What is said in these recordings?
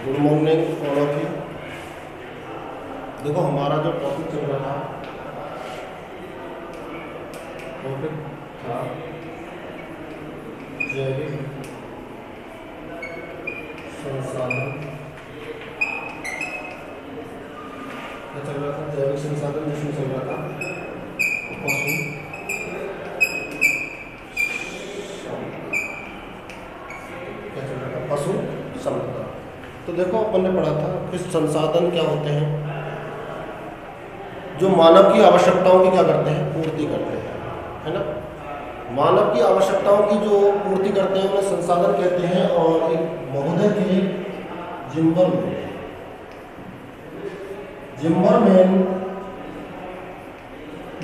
Good morning all of you. देखो हमारा जो टॉपिक चल रहा था टॉपिक था जैविक संसाधन। क्या चल रहा था? जैविक संसाधन जिसमें चल रहा था पशु क्या चल रहा था? पशु संपदा। तो देखो अपन ने पढ़ा था कि संसाधन क्या होते हैं जो मानव की आवश्यकताओं की क्या करते हैं, पूर्ति करते हैं, है ना। मानव की आवश्यकताओं की जो पूर्ति करते हैं उन्हें संसाधन कहते हैं। और एक महोदय थे जिम्बरमैन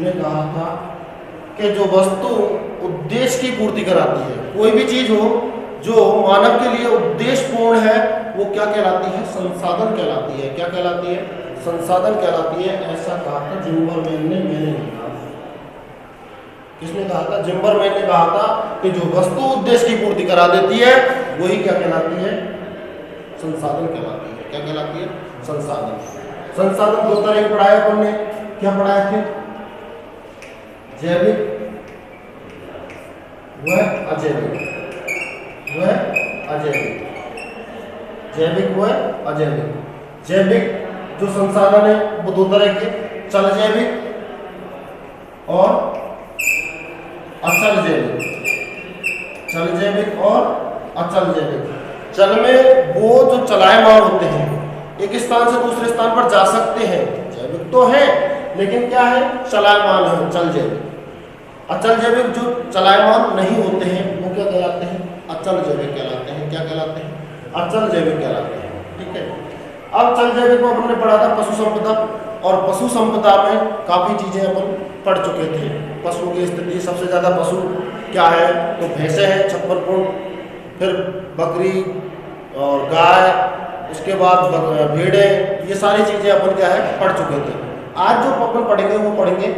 ने कहा था कि जो वस्तु उद्देश्य की पूर्ति कराती है, कोई भी चीज हो जो मानव के लिए उद्देश्यपूर्ण है, वो क्या कहलाती है? संसाधन कहलाती है। क्या कहलाती है? संसाधन कहलाती है। ऐसा कहा था जिम्बरमैन ने, मैंने नहीं कहा। किसने कहा था? जिम्बरमैन ने कहा था कि जो वस्तु उद्देश्य की पूर्ति करा देती है वही क्या कहलाती है? संसाधन कहलाती है। क्या कहलाती है? संसाधन। संसाधन दो तरह के पढ़ाया अपन ने। क्या पढ़ाए थे? जैविक व अजैविक। जैविक व अजैविक। जैविक जो संसाधन है वो दो तरह के, चल जैविक और अचल जैविक। चल जैविक और अचल जैविक। चल में वो जो चलायमान होते हैं, एक स्थान से दूसरे स्थान पर जा सकते हैं, जैविक तो है लेकिन क्या है? चलायमान है, चल जैविक। अचल जैविक जो चलायमान नहीं होते हैं वो क्या कहलाते हैं? अचल जैविक कहलाते हैं। क्या कहलाते हैं? अचल जैविक कहलाते हैं। ठीक है। अब चल जैविक में हमने पढ़ा था पशु संपदा, और पशु संपदा में काफ़ी चीज़ें अपन पढ़ चुके थे। पशुओं की स्थिति, सबसे ज़्यादा पशु क्या है? तो भैंसें हैं 56 पूर्ण, फिर बकरी और गाय, उसके बाद भेड़ें, ये सारी चीज़ें अपन क्या है पढ़ चुके थे। आज जो अपन पढ़ेंगे वो पढ़ेंगे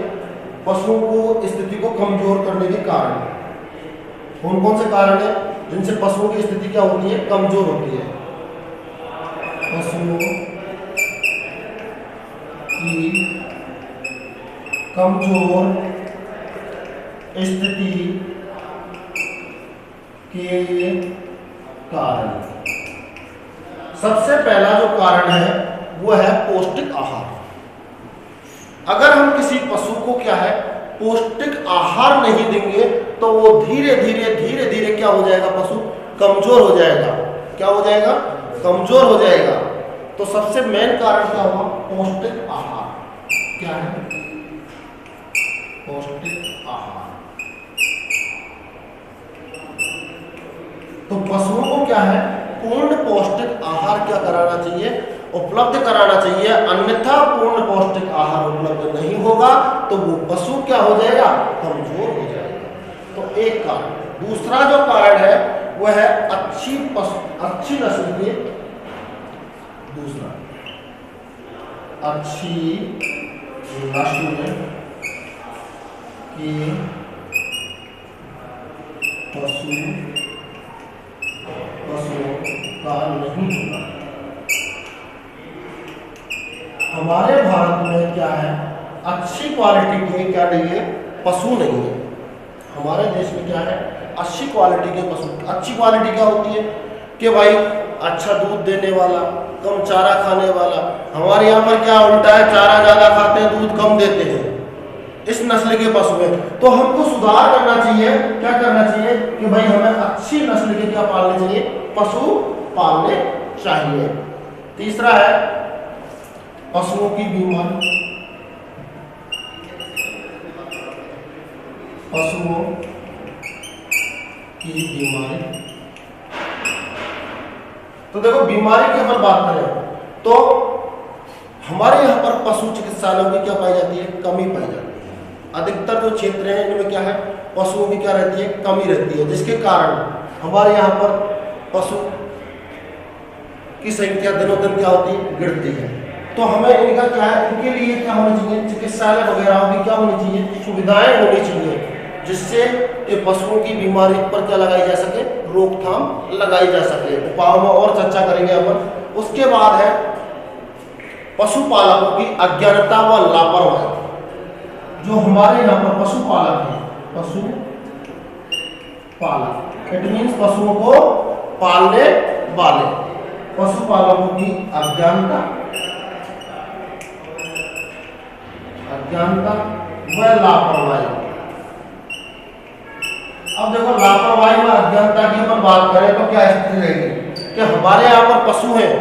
पशुओं को स्थिति को कमजोर करने के कारण। कौन कौन से कारण है जिनसे पशुओं की स्थिति क्या होती है? कमजोर होती है। पशुओं की कमजोर स्थिति के कारण सबसे पहला जो कारण है वो है पौष्टिक आहार। अगर हम किसी पशु को क्या है पौष्टिक आहार नहीं देंगे तो वो धीरे धीरे क्या हो जाएगा? पशु कमजोर हो जाएगा। क्या हो जाएगा? कमजोर हो जाएगा। तो सबसे मेन कारण क्या हुआ? पौष्टिक आहार। क्या है? पौष्टिक आहार। तो पशुओं को क्या है? पूर्ण पौष्टिक आहार क्या कराना चाहिए? उपलब्ध कराना चाहिए। अन्यथा पूर्ण पौष्टिक आहार उपलब्ध नहीं होगा तो वो पशु क्या हो जाएगा? कमजोर हो जाएगा। तो एक कारण। दूसरा जो कारण है वह है अच्छी नस्ल के, दूसरा अच्छी नस्ल के पशुओं का नहीं होगा। हमारे भारत में क्या है? अच्छी क्वालिटी के क्या नहीं है? पशु नहीं है। हमारे देश में क्या है? अच्छी क्वालिटी के पशु। अच्छी क्वालिटी क्या होती है? कि भाई अच्छा दूध देने वाला, कम चारा खाने वाला। हमारे यहाँ पर क्या उल्टा है? चारा ज़्यादा खाते हैं, दूध कम देते हैं इस नस्ल के पशु में। तो हमको सुधार करना चाहिए। क्या करना चाहिए? कि भाई हमें अच्छी नस्ल के क्या पालने चाहिए? पशु पालने चाहिए। तीसरा है पशुओं की बीमारी। पशुओं की बीमारी। तो देखो बीमारी की अगर बात करें तो हमारे यहाँ पर पशु चिकित्सालयों की क्या पाई जाती है? कमी पाई जाती है। अधिकतर जो क्षेत्र हैं इनमें क्या है? पशुओं की क्या रहती है? कमी रहती है, जिसके कारण हमारे यहाँ पर पशु की संख्या दिनों दिन क्या होती है? गिरती है। तो हमें इनका क्या है? इनके लिए क्या होना चाहिए? चिकित्सालय वगैरह की क्या होनी चाहिए? सुविधाएं होनी चाहिए, जिससे कि पशुओं की बीमारी पर क्या लगाई जा सके? रोकथाम लगाई जा सके। उपायों में और चर्चा करेंगे अपन। उसके बाद है पशुपालकों की अज्ञानता व लापरवाही। जो हमारे यहाँ पर पशुपालक है, पशुपालक इट मीन्स पशुओं को पालने वाले, पशुपालकों की अज्ञानता व लापरवाही। अब देखो लापरवाही व अज्ञानता की अपन बात करें तो क्या स्थिति रहेगी कि हमारे यहाँ पर पशु हैं,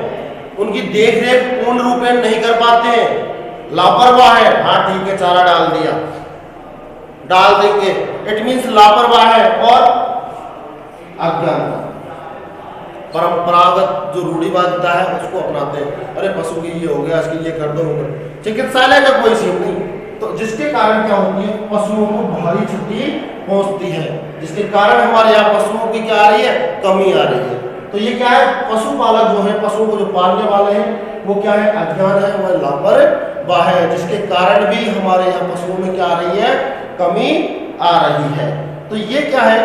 उनकी देख रेख पूर्ण रूप में नहीं कर पाते हैं, लापरवाह है, हाँ ठीक है चारा डाल देंगे, इट मीन्स लापरवाह है। और अज्ञानता, परंपरागत जो रूढ़िवादिता है उसको अपनाते हैं, अरे पशु की ये हो गया, इसकी ये कर दो, चिकित्सालय का कोई सीन नहीं। तो जिसके कारण क्या होती है, पशुओं को भारी क्षति पहुंचती है, जिसके कारण हमारे यहाँ पशुओं की क्या आ रही है, कमी आ रही है। तो ये क्या है, पशुपालक जो है, पशुओं को जो पालने वाले हैं वो क्या है, अज्ञान है, वह लापरवाह है, जिसके कारण भी हमारे यहाँ पशुओं में क्या आ रही है, कमी आ रही है। तो ये क्या है,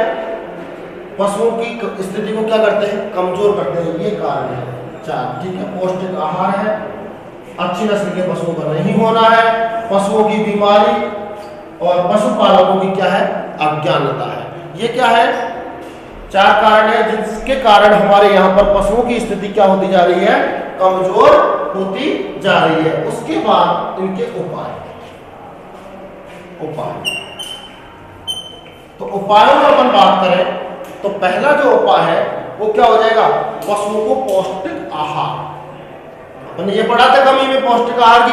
पशुओं की स्थिति को क्या करते हैं, कमजोर करते हैं, ये कारण है। चार, ठीक है, पौष्टिक आहार है, अच्छी नस्ल के पशुओं का नहीं होना है, पशुओं की बीमारी और पशुपालकों की क्या है, अज्ञानता है। ये क्या है, चार कारण है जिसके कारण हमारे यहाँ पर पशुओं की स्थिति क्या होती जा रही है, कमजोर होती जा रही है। उसके बाद इनके उपाय, तो उपायों में अपन बात करें तो पहला जो उपाय है वो क्या हो जाएगा, पशुओं को पौष्टिक आहार। अपन ये पढ़ा था कमी में, पौष्टिक आहार की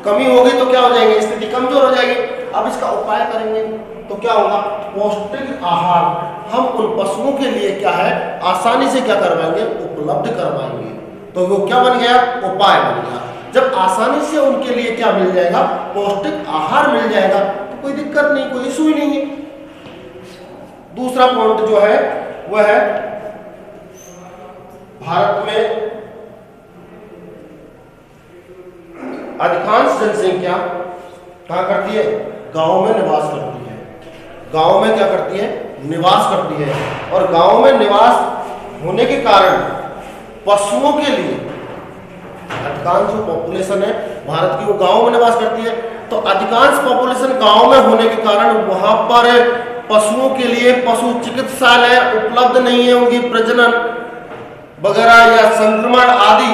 कमी होगी तो क्या हो जाएंगे, स्थिति कमजोर हो जाएगी। अब इसका उपाय करेंगे तो क्या होगा, पौष्टिक आहार हम उन पशुओं के लिए क्या है, आसानी से क्या करवाएंगे, उपलब्ध करवाएंगे। तो वो क्या बन गया, उपाय बन गया। जब आसानी से उनके लिए क्या मिल जाएगा, पौष्टिक आहार मिल जाएगा, तो कोई दिक्कत नहीं, कोई इशू ही नहीं है। दूसरा पॉइंट जो है वह है, भारत में अधिकांश जनसंख्या क्या करती है, गांव में निवास करती है। गांव में क्या करती है, निवास करती है। और गांव में निवास होने के कारण पशुओं के लिए अधिकांश जो पॉपुलेशन है भारत की वो गांव में निवास करती है। तो अधिकांश पॉपुलेशन गांव में होने के कारण वहां पर पशुओं के लिए पशु चिकित्सालय उपलब्ध नहीं है, उनकी प्रजनन वगैरह या संक्रमण आदि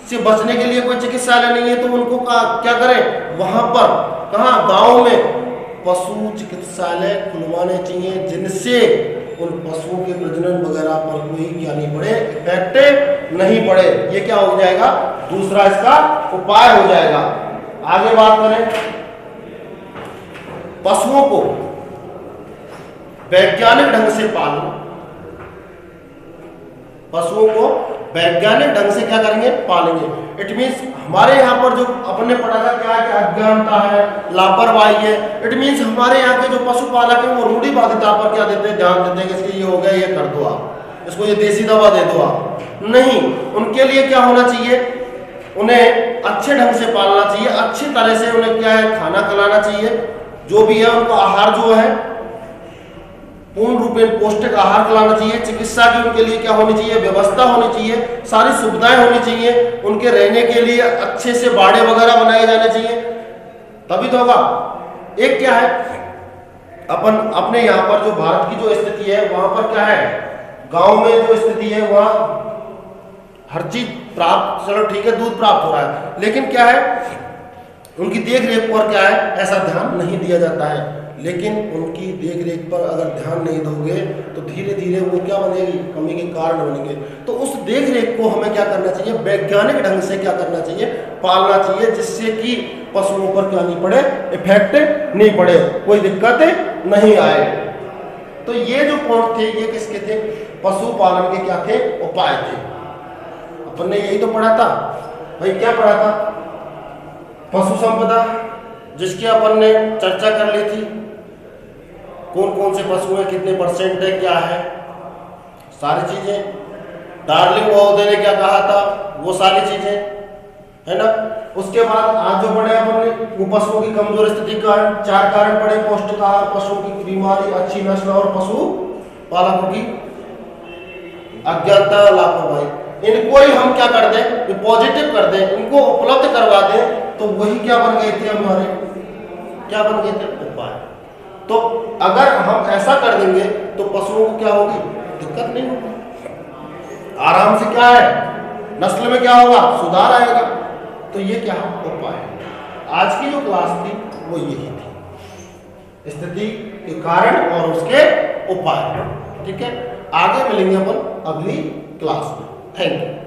से बचने के लिए कोई चिकित्सालय नहीं है। तो उनको क्या करें, वहां पर कहाँ, गांव में पशु चिकित्सालय खुलवाने चाहिए, जिनसे उन पशुओं के प्रजनन वगैरह पर कोई क्या नहीं पड़े, इफेक्ट नहीं पड़े। ये क्या हो जाएगा, दूसरा इसका उपाय हो जाएगा। आगे बात करें, पशुओं को वैज्ञानिक ढंग से पालना, पशुओं को वैज्ञानिक ढंग से क्या करेंगे, पालेंगे। इट मीन्स हमारे यहाँ पर जो अपन ने पढ़ा था क्या है, अज्ञानता है, लापरवाही है। इट मीन्स हमारे यहाँ के जो पशुपालक हैं वो रूढ़िवादिता पर क्या देते हैं, ध्यान देते हैं कि इसके ये हो गया, ये कर दो आप, इसको ये देसी दवा दे दो आप। नहीं, उनके लिए क्या होना चाहिए, उन्हें अच्छे ढंग से पालना चाहिए, अच्छी तरह से उन्हें क्या है, खाना खिलाना चाहिए, जो भी है उनको आहार जो है पूर्ण रूप में पौष्टिक आहार खिलाना चाहिए। चिकित्सा की उनके लिए क्या होनी चाहिए, व्यवस्था होनी चाहिए, सारी सुविधाएं होनी चाहिए। उनके रहने के लिए अच्छे से बाड़े वगैरह बनाए जाने चाहिए, तभी तो होगा। एक क्या है, अपन अपने यहाँ पर जो भारत की जो स्थिति है वहां पर क्या है, गांव में जो स्थिति है वहां हर चीज प्राप्त, चलो ठीक है, दूध प्राप्त हो रहा है, लेकिन क्या है, उनकी देख रेख पर क्या है, ऐसा ध्यान नहीं दिया जाता है। लेकिन उनकी देख रेख पर अगर ध्यान नहीं दोगे तो धीरे धीरे वो क्या बनेगी, कमी के कारण बनेंगे। तो उस देख रेख को हमें क्या करना चाहिए, वैज्ञानिक ढंग से क्या करना चाहिए, पालना चाहिए, जिससे कि पशुओं पर क्या नहीं पड़े, इफेक्ट नहीं पड़े, कोई दिक्कत नहीं आए। तो ये जो पॉइंट थे ये किसके थे, पशुपालन के क्या थे, उपाय थे। अपन ने यही तो पढ़ा था भाई, क्या पढ़ा था, पशु संपदा, जिसकी अपन ने चर्चा कर ली थी, कौन कौन से पशु हैं, कितने परसेंट है, क्या है, सारी चीजें। डार्लिंग महोदय ने क्या कहा था, वो सारी चीजें है ना। उसके बाद आज जो पढ़े अपन ने वो पशुओं की कमजोर स्थिति का चार कारण पढ़े, पौष्टिक आहार, पशुओं की बीमारी, अच्छी नस्ल और पशु पालकों की अज्ञानता, लापरवाही। इनको ही हम क्या कर दें, पॉजिटिव कर दें, इनको उपलब्ध करवा दें, तो वही क्या बन गए थे हमारे, क्या बन गए थे, उपाय। तो अगर हम ऐसा कर देंगे तो पशुओं को क्या होगी, दिक्कत नहीं होगी, आराम से क्या है, नस्ल में क्या होगा, सुधार आएगा। तो ये क्या है, उपाय। आज की जो क्लास थी वो यही थी, स्थिति के कारण और उसके उपाय। ठीक है, आगे मिलेंगे अपन अगली क्लास में। Thank you.